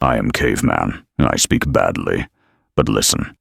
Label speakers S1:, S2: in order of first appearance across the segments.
S1: I am Caveman. I speak badly. But listen,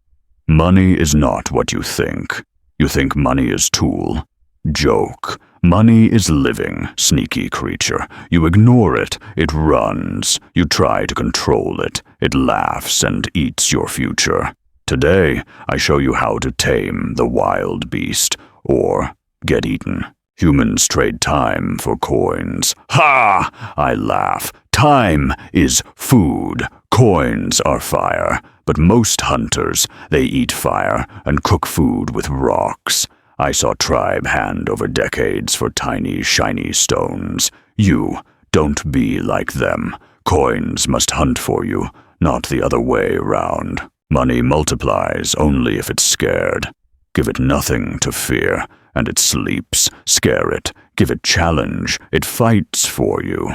S1: money is not what you think. You think money is tool. Joke. Money is living, sneaky creature. You ignore it, it runs. You try to control it. It laughs and eats your future. Today, I show you how to tame the wild beast, or get eaten. Humans trade time for coins. Ha! I laugh. Time is food. Coins are fire. But most hunters, they eat fire and cook food with rocks. I saw tribe hand over decades for tiny, shiny stones. You, don't be like them. Coins must hunt for you, not the other way around. Money multiplies only if it's scared. Give it nothing to fear, and it sleeps. Scare it. Give it challenge. It fights for you.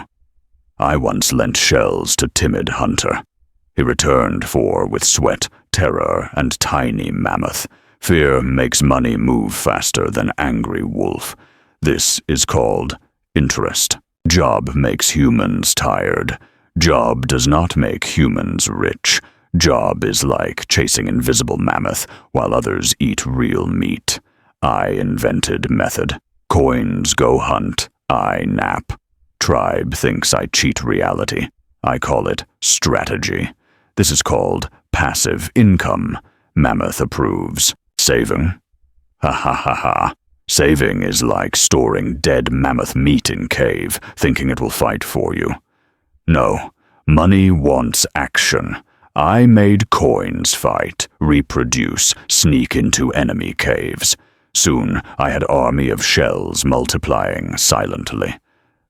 S1: I once lent shells to timid hunter. He returned with sweat, terror, and tiny mammoth. Fear makes money move faster than angry wolf. This is called interest. Job makes humans tired. Job does not make humans rich. Job is like chasing invisible mammoth while others eat real meat. I invented method. Coins go hunt. I nap. Tribe thinks I cheat reality. I call it strategy. This is called passive income. Mammoth approves. Saving? Ha ha ha ha. Saving is like storing dead mammoth meat in cave, thinking it will fight for you. No, money wants action. I made coins fight, reproduce, sneak into enemy caves. Soon I had army of shells multiplying silently.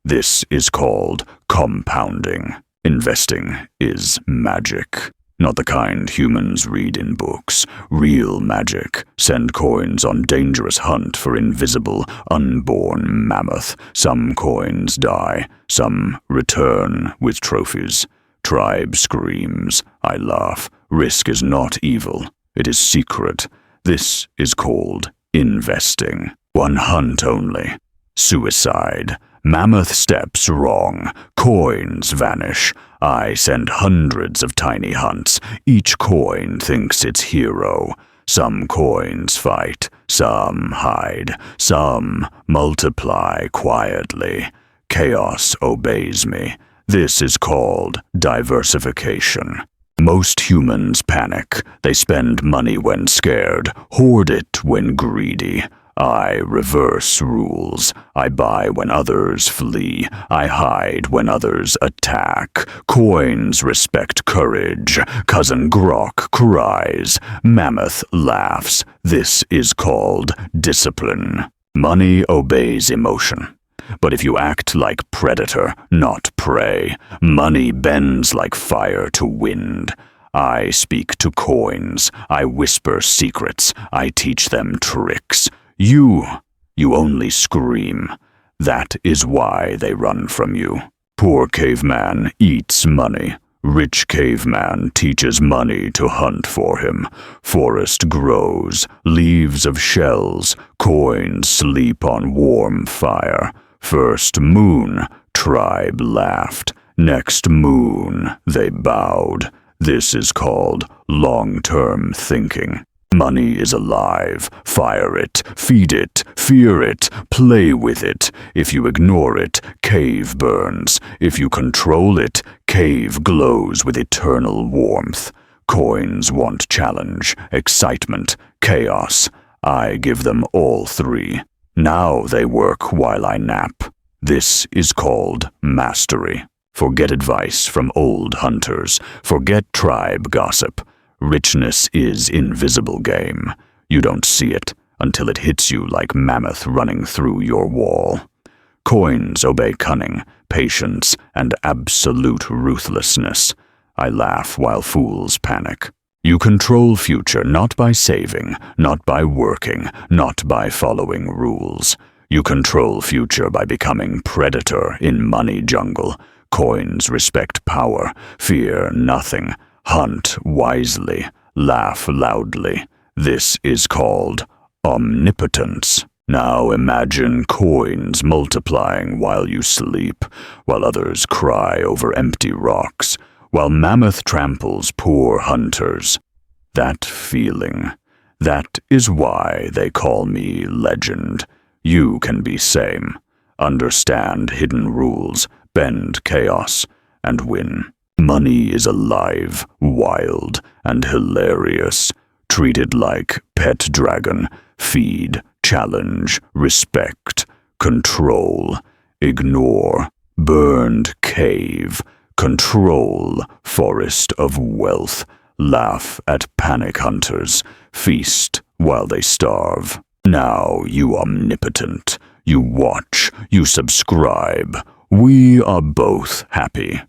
S1: This is called compounding. Investing is magic. Not the kind humans read in books. Real magic. Send coins on dangerous hunt for invisible, unborn mammoth. Some coins die. Some return with trophies. Tribe screams. I laugh. Risk is not evil. It is secret. This is called investing. One hunt only. Suicide. Mammoth steps wrong. Coins vanish. I send hundreds of tiny hunts. Each coin thinks it's hero. Some coins fight. Some hide. Some multiply quietly. Chaos obeys me. This is called diversification. Most humans panic. They spend money when scared, hoard it when greedy. I reverse rules. I buy when others flee. I hide when others attack. Coins respect courage. Cousin Grok cries. Mammoth laughs. This is called discipline. Money obeys emotion. But if you act like predator, not prey, money bends like fire to wind. I speak to coins. I whisper secrets. I teach them tricks. You only scream. That is why they run from you. Poor caveman eats money. Rich caveman teaches money to hunt for him. Forest grows, leaves of shells, coins sleep on warm fire. First moon, tribe laughed. Next moon, they bowed. This is called long-term thinking. Money is alive. Fire it, feed it, fear it, play with it. If you ignore it, cave burns. If you control it, cave glows with eternal warmth. Coins want challenge, excitement, chaos. I give them all three. Now they work while I nap. This is called mastery. Forget advice from old hunters. Forget tribe gossip. Richness is invisible game. You don't see it until it hits you like mammoth running through your wall. Coins obey cunning, patience, and absolute ruthlessness. I laugh while fools panic. You control future not by saving, not by working, not by following rules. You control future by becoming predator in money jungle. Coins respect power, fear nothing. Hunt wisely, laugh loudly. This is called omnipotence. Now imagine coins multiplying while you sleep, while others cry over empty rocks. while mammoth tramples poor hunters. That feeling, that is why they call me legend. You can be same. Understand hidden rules, bend chaos, and win. Money is alive, wild, and hilarious. Treated like pet dragon. Feed, challenge, respect, control, ignore, burned cave, control, forest of wealth, laugh at panic hunters, feast while they starve. Now you omnipotent, you watch, you subscribe. We are both happy.